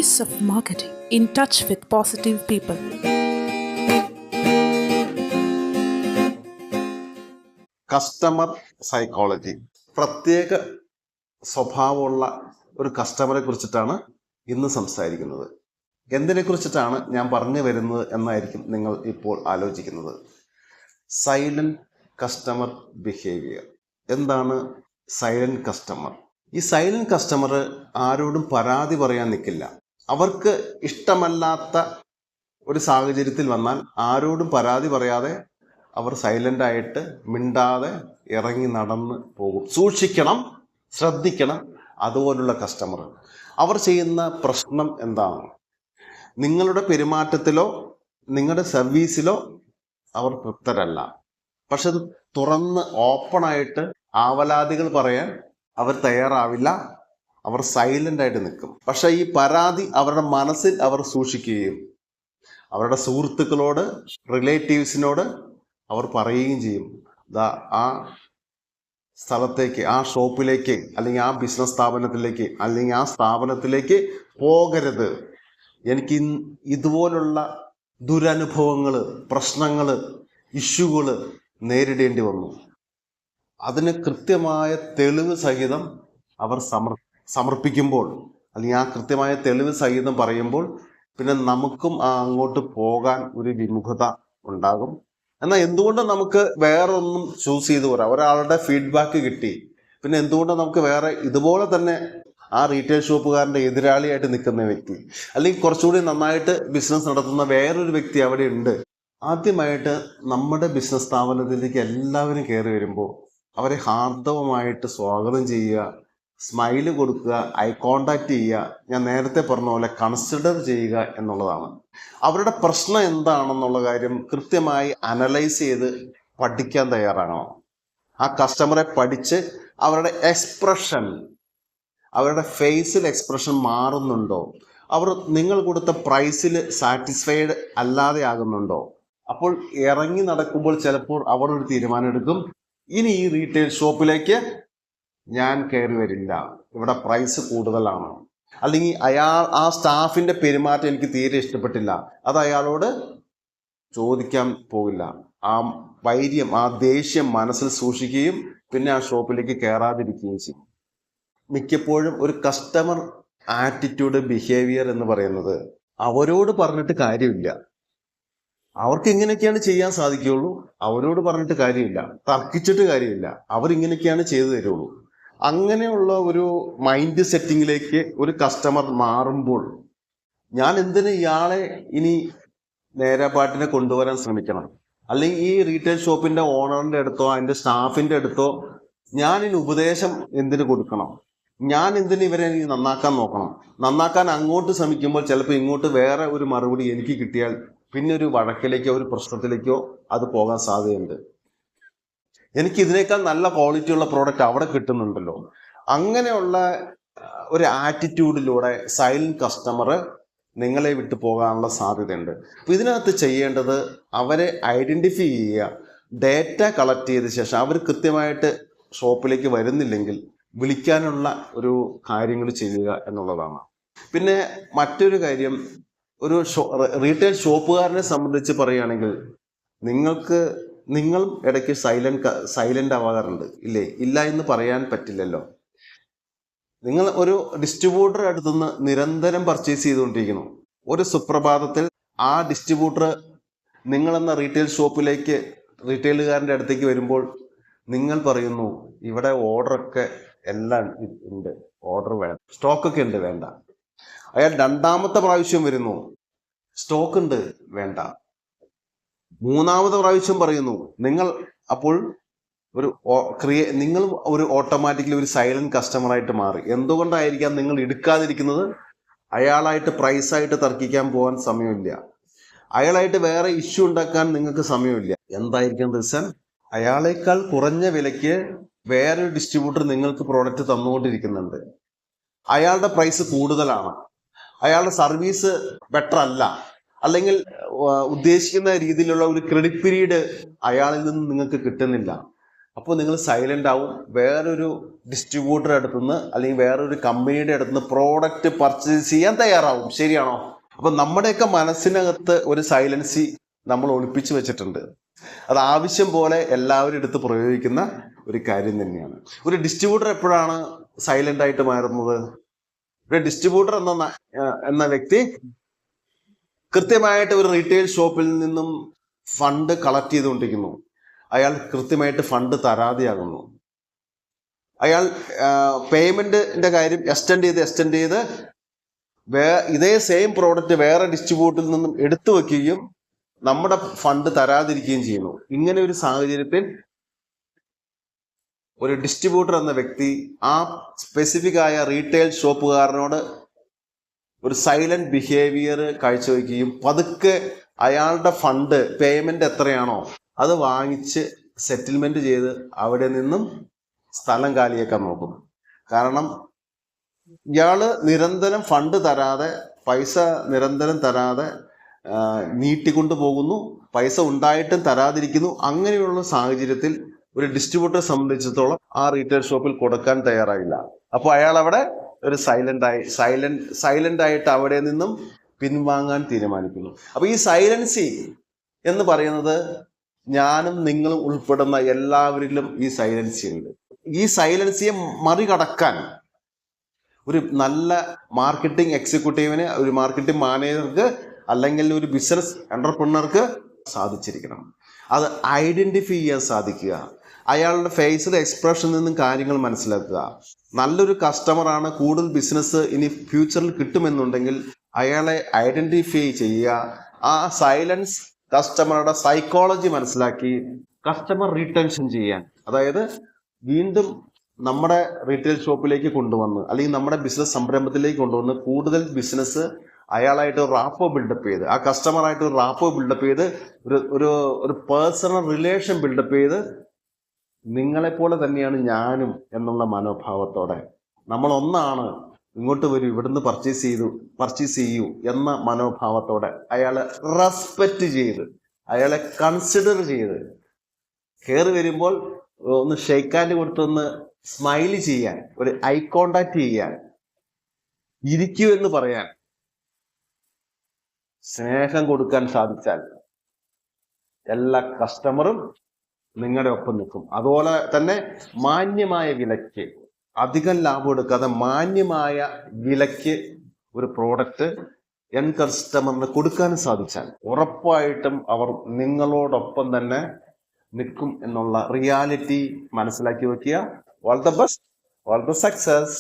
Voice of Marketing, in touch with positive people. Customer psychology, പ്രത്യേക സ്വഭാവമുള്ള ഒരു കസ്റ്റമറെ കുറിച്ചിട്ടാണ് ഇന്ന് സംസാരിക്കുന്നത്. എന്തിനെ കുറിച്ചിട്ടാണ് ഞാൻ പറഞ്ഞു വരുന്നത് എന്നായിരിക്കും നിങ്ങൾ ഇപ്പോൾ ആലോചിക്കുന്നത്. Silent customer behaviour. എന്താണ് സൈലന്റ് കസ്റ്റമർ? ഈ സൈലന്റ് കസ്റ്റമർ ആരോടും പരാതി പറയാൻ നിൽക്കില്ല. അവർക്ക് ഇഷ്ടമല്ലാത്ത ഒരു സാഹചര്യത്തിൽ വന്നാൽ ആരോടും പരാതി പറയാതെ അവർ സൈലന്റ് ആയിട്ട് മിണ്ടാതെ ഇറങ്ങി നടന്ന് പോകും. സൂക്ഷിക്കണം, ശ്രദ്ധിക്കണം അതുപോലുള്ള കസ്റ്റമർ. അവർ ചെയ്യുന്ന പ്രശ്നം എന്താണ്? നിങ്ങളുടെ പെരുമാറ്റത്തിലോ നിങ്ങളുടെ സർവീസിലോ അവർ തൃപ്തരല്ല. പക്ഷെ അത് തുറന്ന് ഓപ്പണായിട്ട് ആവലാതികൾ പറയാൻ അവർ തയ്യാറാവില്ല. അവർ സൈലന്റ് ആയിട്ട് നിൽക്കും. പക്ഷെ ഈ പരാതി അവരുടെ മനസ്സിൽ അവർ സൂക്ഷിക്കുകയും അവരുടെ സുഹൃത്തുക്കളോട്, റിലേറ്റീവ്സിനോട് അവർ പറയുകയും ചെയ്യും, ആ സ്ഥലത്തേക്ക്, ആ ഷോപ്പിലേക്ക്, അല്ലെങ്കിൽ ആ ബിസിനസ് സ്ഥാപനത്തിലേക്ക്, അല്ലെങ്കിൽ ആ സ്ഥാപനത്തിലേക്ക് പോകരുത്. എനിക്ക് ഇതുപോലുള്ള ദുരനുഭവങ്ങൾ, പ്രശ്നങ്ങൾ, ഇഷ്യൂകൾ നേരിടേണ്ടി വന്നു. അതിന് കൃത്യമായ തെളിവ് സഹിതം അവർ സമർപ്പിക്കുമ്പോൾ, അല്ലെങ്കിൽ ആ കൃത്യമായ തെളിവ് സഹിതം പറയുമ്പോൾ പിന്നെ നമുക്കും അങ്ങോട്ട് പോകാൻ ഒരു വിമുഖത ഉണ്ടാകും. എന്നാൽ എന്തുകൊണ്ട് നമുക്ക് വേറൊന്നും ചൂസ് ചെയ്തു പോരാ? ഒരാളുടെ ഫീഡ്ബാക്ക് കിട്ടി, പിന്നെ എന്തുകൊണ്ട് നമുക്ക് വേറെ ഇതുപോലെ തന്നെ ആ റീറ്റെയിൽ ഷോപ്പുകാരൻ്റെ എതിരാളിയായിട്ട് നിൽക്കുന്ന വ്യക്തി, അല്ലെങ്കിൽ കുറച്ചുകൂടി നന്നായിട്ട് ബിസിനസ് നടത്തുന്ന വേറൊരു വ്യക്തി അവിടെ ഉണ്ട്. ആദ്യമായിട്ട് നമ്മുടെ ബിസിനസ് സ്ഥാപനത്തിലേക്ക് എല്ലാവരും കയറി വരുമ്പോൾ അവരെ ഹാർദവമായിട്ട് സ്വാഗതം ചെയ്യുക, സ്മൈല് കൊടുക്കുക, ഐ കോണ്ടാക്ട് ചെയ്യുക. ഞാൻ നേരത്തെ പറഞ്ഞ പോലെ കൺസിഡർ ചെയ്യുക എന്നുള്ളതാണ്. അവരുടെ പ്രശ്നം എന്താണെന്നുള്ള കാര്യം കൃത്യമായി അനലൈസ് ചെയ്ത് പഠിക്കാൻ തയ്യാറാകണം. ആ കസ്റ്റമറെ പഠിച്ച് അവരുടെ എക്സ്പ്രഷൻ, അവരുടെ ഫേസിൽ എക്സ്പ്രഷൻ മാറുന്നുണ്ടോ, അവർ നിങ്ങൾ കൊടുത്ത പ്രൈസിൽ സാറ്റിസ്ഫൈഡ് അല്ലാതെ ആകുന്നുണ്ടോ. അപ്പോൾ ഇറങ്ങി നടക്കുമ്പോൾ ചിലപ്പോൾ അവർ ഒരു തീരുമാനം എടുക്കും, ഇനി ഈ റീറ്റെയിൽ ഷോപ്പിലേക്ക് ഞാൻ കയറി വരില്ല, ഇവിടെ പ്രൈസ് കൂടുതലാണ്. അല്ലെങ്കിൽ ആ സ്റ്റാഫിന്റെ പെരുമാറ്റം എനിക്ക് തീരെ ഇഷ്ടപ്പെട്ടില്ല, അത് അയാളോട് ചോദിക്കാൻ പോകില്ല. ആ വൈര്യം, ആ ദേഷ്യം മനസ്സിൽ സൂക്ഷിക്കുകയും പിന്നെ ആ ഷോപ്പിലേക്ക് കയറാതിരിക്കുകയും ചെയ്യും. മിക്കപ്പോഴും ഒരു കസ്റ്റമർ ആറ്റിറ്റ്യൂഡ്, ബിഹേവിയർ എന്ന് പറയുന്നത് അവരോട് പറഞ്ഞിട്ട് കാര്യമില്ല. അവർക്ക് ഇങ്ങനെയൊക്കെയാണ് ചെയ്യാൻ സാധിക്കുകയുള്ളൂ. അവരോട് പറഞ്ഞിട്ട് കാര്യമില്ല, തർക്കിച്ചിട്ട് കാര്യമില്ല. അവരിങ്ങനെയൊക്കെയാണ് ചെയ്തു തരുള്ളൂ. അങ്ങനെയുള്ള ഒരു മൈൻഡ് സെറ്റിങ്ങിലേക്ക് ഒരു കസ്റ്റമർ മാറുമ്പോൾ ഞാൻ എന്തിന് ഇയാളെ ഇനി നേരെപ്പാട്ടിനെ കൊണ്ടുവരാൻ ശ്രമിക്കണം? അല്ലെങ്കിൽ ഈ റീറ്റെയിൽ ഷോപ്പിന്റെ ഓണറിന്റെ അടുത്തോ അതിന്റെ സ്റ്റാഫിന്റെ അടുത്തോ ഞാൻ ഇനി ഉപദേശം എന്തിനു കൊടുക്കണം? ഞാൻ എന്തിന് ഇവരെ ഇനി നന്നാക്കാൻ നോക്കണം? നന്നാക്കാൻ അങ്ങോട്ട് ശ്രമിക്കുമ്പോൾ ചിലപ്പോൾ ഇങ്ങോട്ട് വേറെ ഒരു മറുപടി എനിക്ക് കിട്ടിയാൽ പിന്നെ ഒരു വഴക്കിലേക്കോ ഒരു പ്രശ്നത്തിലേക്കോ അത് പോകാൻ സാധ്യതയുണ്ട്. എനിക്ക് ഇതിനേക്കാൾ നല്ല ക്വാളിറ്റിയുള്ള പ്രോഡക്റ്റ് അവിടെ കിട്ടുന്നുണ്ടല്ലോ. അങ്ങനെയുള്ള ഒരു ആറ്റിറ്റ്യൂഡിലൂടെ സൈലന്റ് കസ്റ്റമർ നിങ്ങളെ വിട്ടു പോകാനുള്ള സാധ്യതയുണ്ട്. അപ്പോൾ ഇതിനകത്ത് ചെയ്യേണ്ടത് അവരെ ഐഡന്റിഫൈ ചെയ്യുക, ഡേറ്റ കളക്ട് ചെയ്ത ശേഷം അവർ കൃത്യമായിട്ട് ഷോപ്പിലേക്ക് വരുന്നില്ലെങ്കിൽ വിളിക്കാനുള്ള ഒരു കാര്യങ്ങൾ ചെയ്യുക എന്നുള്ളതാണ്. പിന്നെ മറ്റൊരു കാര്യം, ഒരു റീറ്റെയിൽ ഷോപ്പുകാരനെ സംബന്ധിച്ച് പറയുകയാണെങ്കിൽ നിങ്ങളും ഇടയ്ക്ക് സൈലന്റ് ആവാറുണ്ട് ഇല്ലേ? ഇല്ല എന്ന് പറയാൻ പറ്റില്ലല്ലോ. നിങ്ങൾ ഒരു ഡിസ്ട്രിബ്യൂട്ടറുടെ അടുത്തുനിന്ന് നിരന്തരം പർച്ചേസ് ചെയ്തുകൊണ്ടിരിക്കുന്നു. ഒരു സുപ്രഭാതത്തിൽ ആ ഡിസ്ട്രിബ്യൂട്ടർ നിങ്ങളെന്ന റീറ്റെയിൽ ഷോപ്പിലേക്ക്, റീറ്റെയിലുകാരൻ്റെ അടുത്തേക്ക് വരുമ്പോൾ നിങ്ങൾ പറയുന്നു, ഇവിടെ ഓർഡറൊക്കെ എല്ലാം ഉണ്ട്, ഓർഡർ വേണം, സ്റ്റോക്കൊക്കെ ഉണ്ട്, വേണ്ട. അയാൾ രണ്ടാമത്തെ പ്രാവശ്യം വരുന്നു, സ്റ്റോക്ക് ഉണ്ട്, വേണ്ട. മൂന്നാമത്തെ പ്രാവശ്യം പറയുന്നു. നിങ്ങൾ അപ്പോൾ നിങ്ങൾ ഒരു ഓട്ടോമാറ്റിക്കലി ഒരു സൈലന്റ് കസ്റ്റമറായിട്ട് മാറി. എന്തുകൊണ്ടായിരിക്കാം നിങ്ങൾ എടുക്കാതിരിക്കുന്നത്? അയാളായിട്ട് പ്രൈസായിട്ട് തർക്കിക്കാൻ പോകാൻ സമയമില്ല, അയാളായിട്ട് വേറെ ഇഷ്യൂ ഉണ്ടാക്കാൻ നിങ്ങൾക്ക് സമയമില്ല. എന്തായിരിക്കും റീസൺ? അയാളേക്കാൾ കുറഞ്ഞ വിലയ്ക്ക് വേറൊരു ഡിസ്ട്രിബ്യൂട്ടർ നിങ്ങൾക്ക് പ്രോഡക്റ്റ് തന്നുകൊണ്ടിരിക്കുന്നുണ്ട്. അയാളുടെ പ്രൈസ് കൂടുതലാണ്, അയാളുടെ സർവീസ് ബെറ്റർ അല്ല, അല്ലെങ്കിൽ ഉദ്ദേശിക്കുന്ന രീതിയിലുള്ള ഒരു ക്രെഡിറ്റ് പീരീഡ് അയാളിൽ നിന്ന് നിങ്ങൾക്ക് കിട്ടുന്നില്ല. അപ്പോൾ നിങ്ങൾ സൈലന്റ് ആവും. വേറൊരു ഡിസ്ട്രിബ്യൂട്ടറുടെ അടുത്തുനിന്ന് അല്ലെങ്കിൽ വേറൊരു കമ്പനിയുടെ അടുത്തുനിന്ന് പ്രോഡക്റ്റ് പർച്ചേസ് ചെയ്യാൻ തയ്യാറാവും. ശരിയാണോ? അപ്പൊ നമ്മുടെയൊക്കെ മനസ്സിനകത്ത് ഒരു സൈലൻസി നമ്മൾ ഒളിപ്പിച്ചു വെച്ചിട്ടുണ്ട്. അത് ആവശ്യം പോലെ എല്ലാവരും എടുത്ത് പ്രയോഗിക്കുന്ന ഒരു കാര്യം തന്നെയാണ്. ഒരു ഡിസ്ട്രിബ്യൂട്ടർ എപ്പോഴാണ് സൈലന്റ് ആയിട്ട് മാറുന്നത്? ഒരു ഡിസ്ട്രിബ്യൂട്ടർ എന്ന വ്യക്തി കൃത്യമായിട്ട് ഒരു റീറ്റെയിൽ ഷോപ്പിൽ നിന്നും ഫണ്ട് കളക്ട് ചെയ്തുകൊണ്ടിരിക്കുന്നു. അയാൾ കൃത്യമായിട്ട് ഫണ്ട് തരാതെയാകുന്നു. അയാൾ പേയ്മെന്റിന്റെ കാര്യം എക്സ്റ്റെൻഡ് ചെയ്ത് ഇതേ സെയിം പ്രോഡക്റ്റ് വേറെ ഡിസ്ട്രിബ്യൂട്ടറിൽ നിന്നും എടുത്തു വെക്കുകയും നമ്മുടെ ഫണ്ട് തരാതിരിക്കുകയും ചെയ്യുന്നു. ഇങ്ങനെ ഒരു സാഹചര്യത്തിൽ ഒരു ഡിസ്ട്രിബ്യൂട്ടർ എന്ന വ്യക്തി ആ സ്പെസിഫിക് ആയ റീറ്റെയിൽ ഷോപ്പുകാരനോട് ഒരു സൈലന്റ് ബിഹേവിയർ കാഴ്ചവെക്കുകയും പതുക്കെ അയാളുടെ ഫണ്ട് പേയ്മെന്റ് എത്രയാണോ അത് വാങ്ങിച്ച് സെറ്റിൽമെന്റ് ചെയ്ത് അവിടെ നിന്നും സ്ഥലം കാലിയാക്കാൻ നോക്കും. കാരണം ഇയാള് നിരന്തരം ഫണ്ട് തരാതെ, പൈസ നിരന്തരം തരാതെ നീട്ടിക്കൊണ്ടു പോകുന്നു, പൈസ ഉണ്ടായിട്ടും തരാതിരിക്കുന്നു. അങ്ങനെയുള്ള സാഹചര്യത്തിൽ ഒരു ഡിസ്ട്രിബ്യൂട്ടറെ സംബന്ധിച്ചിടത്തോളം ആ റീറ്റെയിൽ ഷോപ്പിൽ കൊടുക്കാൻ തയ്യാറായില്ല. അപ്പോൾ അയാൾ അവിടെ ഒരു സൈലന്റ് ആയിട്ട് അവിടെ നിന്നും പിൻവാങ്ങാൻ തീരുമാനിക്കുന്നു. അപ്പൊ ഈ സൈലൻസി എന്ന് പറയുന്നത് ഞാനും നിങ്ങളും ഉൾപ്പെടുന്ന എല്ലാവരിലും ഈ സൈലൻസി ഉണ്ട്. ഈ സൈലൻസിയെ മറികടക്കാൻ ഒരു നല്ല മാർക്കറ്റിംഗ് എക്സിക്യൂട്ടീവിന്, ഒരു മാർക്കറ്റിംഗ് മാനേജർക്ക് അല്ലെങ്കിൽ ഒരു ബിസിനസ് എന്റർപ്രണർക്ക് സാധിച്ചിരിക്കണം. അത് ഐഡന്റിഫൈ ചെയ്യാൻ സാധിക്കുക, അയാളുടെ ഫേസിലെ എക്സ്പ്രഷനിൽ നിന്നും കാര്യങ്ങൾ മനസ്സിലാക്കുക. നല്ലൊരു കസ്റ്റമറാണ്, കൂടുതൽ ബിസിനസ് ഇനി ഫ്യൂച്ചറിൽ കിട്ടുമെന്നുണ്ടെങ്കിൽ അയാളെ ഐഡന്റിഫൈ ചെയ്യുക. ആ സൈലൻസ് കസ്റ്റമറുടെ സൈക്കോളജി മനസ്സിലാക്കി കസ്റ്റമർ റീടെൻഷൻ ചെയ്യാൻ, അതായത് വീണ്ടും നമ്മുടെ റീറ്റെയിൽ ഷോപ്പിലേക്ക് കൊണ്ടുവന്ന് അല്ലെങ്കിൽ നമ്മുടെ ബിസിനസ് സംരംഭത്തിലേക്ക് കൊണ്ടുവന്ന് കൂടുതൽ ബിസിനസ് അയാളായിട്ട് റാപ്പോ ബിൽഡപ്പ് ചെയ്ത്, ആ കസ്റ്റമറായിട്ട് ഒരു റാപ്പോ ബിൽഡപ്പ് ചെയ്ത് ഒരു പേഴ്സണൽ റിലേഷൻ ബിൽഡപ്പ് ചെയ്ത് നിങ്ങളെപ്പോലെ തന്നെയാണ് ഞാനും എന്നുള്ള മനോഭാവത്തോടെ നമ്മൾ ഒന്നാണ്, ഇങ്ങോട്ട് വരൂ, ഇവിടുന്ന് പർച്ചേസ് ചെയ്യൂ എന്ന മനോഭാവത്തോടെ അയാളെ റെസ്പെക്റ്റ് ചെയ്ത്, അയാളെ കൺസിഡർ ചെയ്ത് കയറി വരുമ്പോൾ ഒന്ന് ഷെയ്ക്ക് ഹാൻഡ് കൊടുത്തൊന്ന് സ്മൈല് ചെയ്യാൻ, ഒരു ഐ കോണ്ടാക്ട് ചെയ്യാൻ, ഇരിക്കൂ എന്ന് പറയാൻ, സ്നേഹം കൊടുക്കാൻ സാധിച്ചാൽ എല്ലാ കസ്റ്റമറും നിങ്ങളുടെ ഒപ്പം നിൽക്കും. അതുപോലെ തന്നെ മാന്യമായ വിലയ്ക്ക്, അധികം ലാഭം എടുക്കാതെ മാന്യമായ വിലയ്ക്ക് ഒരു പ്രോഡക്റ്റ് എൻ കസ്റ്റമറിന് കൊടുക്കാനും സാധിച്ചാൽ ഉറപ്പായിട്ടും അവർ നിങ്ങളോടൊപ്പം തന്നെ നിൽക്കും എന്നുള്ള റിയാലിറ്റി മനസ്സിലാക്കി വെക്കുക. All the best, all the success.